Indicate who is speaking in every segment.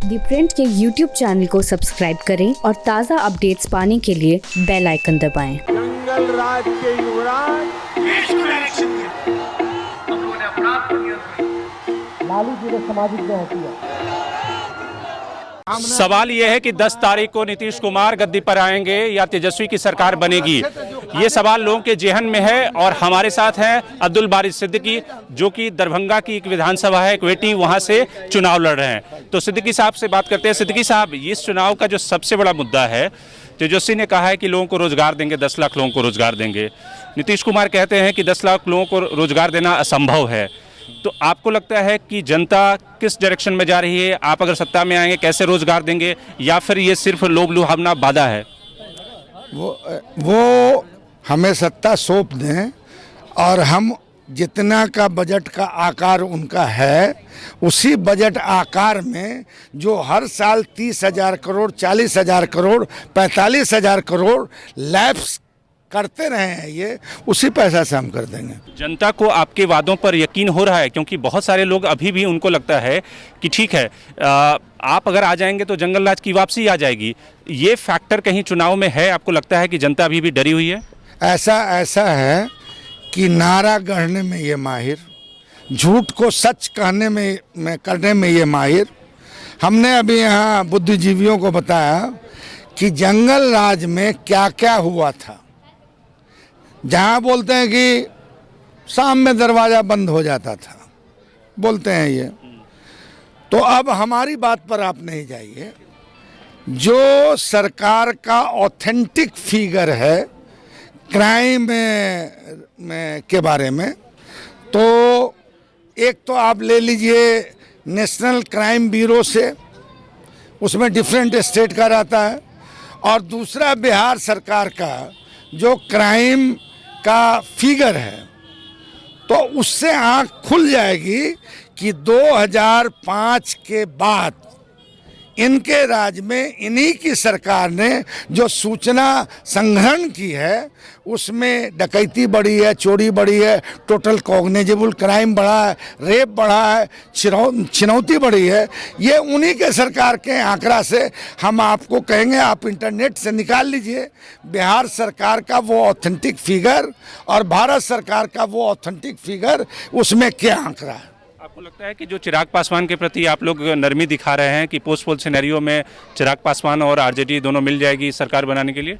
Speaker 1: दी print के YouTube channel को subscribe करें और ताज़ा अपडेट्स पाने के लिए बेल आइकन दबाएं।
Speaker 2: जंगल राज के युवराज
Speaker 3: देश को डायरेक्शन दिया, हम लोगों ने अपराध पर नियंत्रण।
Speaker 2: लालू जी ने सामाजिक न्याय किया।
Speaker 4: सवाल यह है कि 10 तारीख को नीतीश कुमार गद्दी पर आएंगे या तेजस्वी की सरकार बनेगी। ये सवाल लोगों के जेहन में है और हमारे साथ हैं अब्दुल बारी सिद्दीकी, जो कि दरभंगा की एक विधानसभा है इक्वेटी, वहां से चुनाव लड़ रहे हैं। तो सिद्दीकी साहब से बात करते हैं। सिद्दीकी साहब, इस चुनाव का जो सबसे बड़ा मुद्दा है, तेजस्वी ने कहा है कि लोगों को रोजगार देंगे, 10 लाख लोगों को रोजगार देंगे। नीतीश कुमार कहते हैं कि 10 लाख लोगों को रोजगार देना असंभव है। तो आपको लगता है कि जनता किस डायरेक्शन में जा रही है? आप अगर सत्ता में आएंगे कैसे रोजगार देंगे, या फिर ये सिर्फ लोभ लुभावना वादा है?
Speaker 5: वो हमें सत्ता सौंप दें और हम जितना का बजट का आकार उनका है, उसी बजट आकार में जो हर साल 30,000 करोड़, 40,000 करोड़, 45,000 करोड़ लैप्स करते रहे हैं, ये उसी पैसा से हम कर देंगे।
Speaker 4: जनता को आपके वादों पर यकीन हो रहा है? क्योंकि बहुत सारे लोग अभी भी उनको लगता है कि ठीक है, आप अगर आ जाएंगे तो जंगल राज की वापसी आ जाएगी। ये फैक्टर कहीं चुनाव में है? आपको लगता है कि जनता अभी भी डरी हुई है?
Speaker 5: ऐसा है कि नारा गढ़ने में ये माहिर, झूठ को सच कहने में करने में ये माहिर। हमने अभी यहाँ बुद्धिजीवियों को बताया कि जंगल राज में क्या क्या हुआ था। जहाँ बोलते हैं कि शाम में दरवाज़ा बंद हो जाता था, बोलते हैं ये। तो अब हमारी बात पर आप नहीं जाइए। जो सरकार का ऑथेंटिक फिगर है क्राइम में के बारे में, तो एक तो आप ले लीजिए नेशनल क्राइम ब्यूरो से, उसमें डिफरेंट स्टेट का रहता है, और दूसरा बिहार सरकार का जो क्राइम का फिगर है। तो उससे आँख खुल जाएगी कि 2005 के बाद इनके राज में इन्हीं की सरकार ने जो सूचना संग्रहण की है, उसमें डकैती बढ़ी है, चोरी बढ़ी है, टोटल कॉग्निजेबल क्राइम बढ़ा है, रेप बढ़ा है, छिनौती बढ़ी है। ये उन्हीं के सरकार के आंकड़ा से हम आपको कहेंगे, आप इंटरनेट से निकाल लीजिए बिहार सरकार का वो ऑथेंटिक फिगर और भारत सरकार का वो ऑथेंटिक फिगर, उसमें क्या आंकड़ा है।
Speaker 4: आपको लगता है कि जो चिराग पासवान के प्रति आप लोग नरमी दिखा रहे हैं कि पोस्ट पोल सिनेरियो में चिराग पासवान और आरजेडी दोनों मिल जाएगी सरकार बनाने के लिए?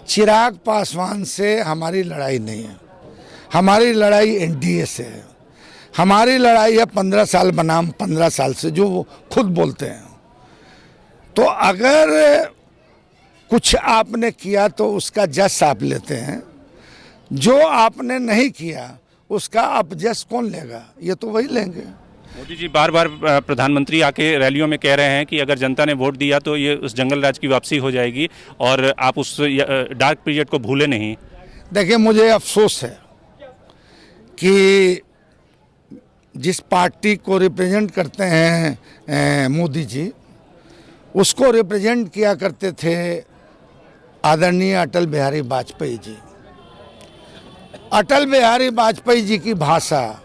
Speaker 5: चिराग पासवान से हमारी लड़ाई नहीं है, हमारी लड़ाई एनडीए से है। हमारी लड़ाई है 15 साल बनाम 15 साल से, जो वो खुद बोलते हैं। तो अगर कुछ आपने किया तो उसका जस आप लेते हैं, जो आपने नहीं किया उसका अपजस कौन लेगा? ये तो वही लेंगे।
Speaker 4: मोदी जी बार बार प्रधानमंत्री आके रैलियों में कह रहे हैं कि अगर जनता ने वोट दिया तो ये उस जंगल राज की वापसी हो जाएगी और आप उस डार्क पीरियड को भूले नहीं।
Speaker 5: देखिए, मुझे अफसोस है कि जिस पार्टी को रिप्रेजेंट करते हैं मोदी जी, उसको रिप्रेजेंट किया करते थे आदरणीय अटल बिहारी वाजपेयी जी। अटल बिहारी वाजपेयी जी की भाषा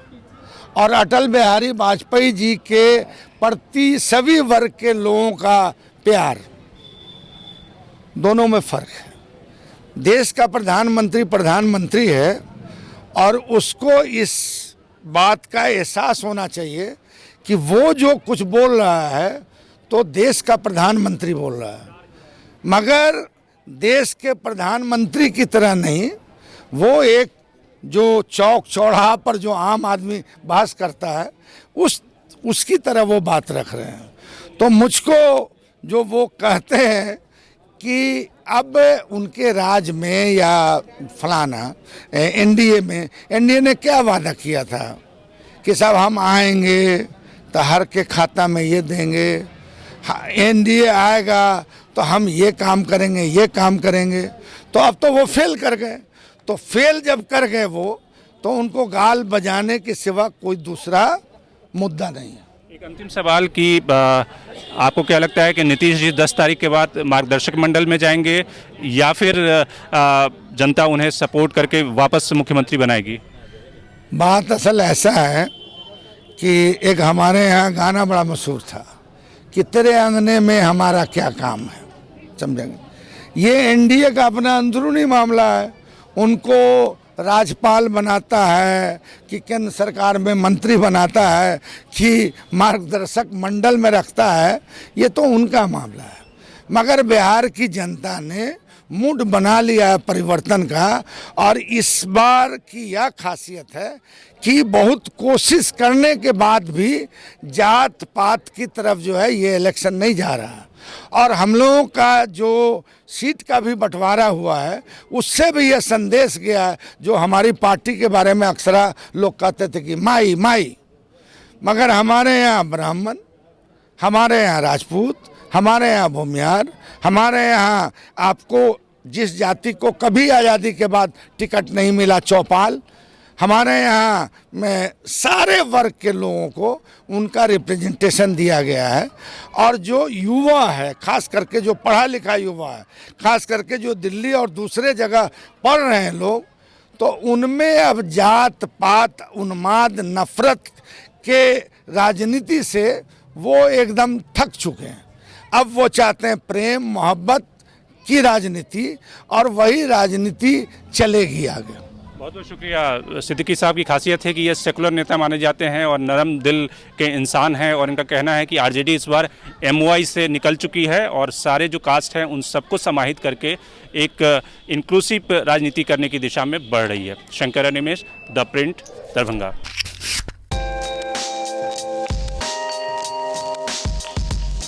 Speaker 5: और अटल बिहारी वाजपेयी जी के प्रति सभी वर्ग के लोगों का प्यार, दोनों में फ़र्क है। देश का प्रधानमंत्री है और उसको इस बात का एहसास होना चाहिए कि वो जो कुछ बोल रहा है तो देश का प्रधानमंत्री बोल रहा है, मगर देश के प्रधानमंत्री की तरह नहीं। वो एक जो चौक चौराहा पर जो आम आदमी बहस करता है, उसकी तरह वो बात रख रहे हैं। तो मुझको जो वो कहते हैं कि अब उनके राज में या फलाना एनडीए ने क्या वादा किया था कि साहब हम आएंगे तो हर के खाता में ये देंगे, एनडीए आएगा तो हम ये काम करेंगे, ये काम करेंगे। तो अब तो वो फेल कर गए। तो फेल जब कर गए वो, तो उनको गाल बजाने के सिवा कोई दूसरा मुद्दा नहीं है।
Speaker 4: एक अंतिम सवाल कि आपको क्या लगता है कि नीतीश जी 10 तारीख के बाद मार्गदर्शक मंडल में जाएंगे या फिर जनता उन्हें सपोर्ट करके वापस मुख्यमंत्री बनाएगी?
Speaker 5: बात असल ऐसा है कि एक हमारे यहाँ गाना बड़ा मशहूर था कि तेरे अंगने में हमारा क्या काम है, समझेंगे। ये एनडीए का अपना अंदरूनी मामला है। उनको राज्यपाल बनाता है कि केंद्र सरकार में मंत्री बनाता है कि मार्गदर्शक मंडल में रखता है, ये तो उनका मामला है। मगर बिहार की जनता ने मूड बना लिया है परिवर्तन का, और इस बार की यह खासियत है कि बहुत कोशिश करने के बाद भी जात पात की तरफ जो है ये इलेक्शन नहीं जा रहा। और हम लोगों का जो सीट का भी बंटवारा हुआ है उससे भी यह संदेश गया है, जो हमारी पार्टी के बारे में अक्सर लोग कहते थे कि माई माई, मगर हमारे यहाँ ब्राह्मण, हमारे यहाँ राजपूत, हमारे यहाँ भूमियार, हमारे यहाँ आपको जिस जाति को कभी आज़ादी के बाद टिकट नहीं मिला चौपाल, हमारे यहाँ में सारे वर्ग के लोगों को उनका रिप्रेजेंटेशन दिया गया है। और जो युवा है, खास करके जो पढ़ा लिखा युवा है, खास करके जो दिल्ली और दूसरे जगह पढ़ रहे हैं लोग, तो उनमें अब जात पात, उन्माद, नफरत के राजनीति से वो एकदम थक चुके हैं। अब वो चाहते हैं प्रेम मोहब्बत की राजनीति, और वही राजनीति चलेगी आगे।
Speaker 4: बहुत बहुत शुक्रिया। सिद्दीकी साहब की खासियत है कि ये सेकुलर नेता माने जाते हैं और नरम दिल के इंसान हैं, और इनका कहना है कि आरजेडी इस बार एमओआई से निकल चुकी है और सारे जो कास्ट हैं उन सबको समाहित करके एक इंक्लूसिव राजनीति करने की दिशा में बढ़ रही है। शंकर निमेश, द प्रिंट, दरभंगा।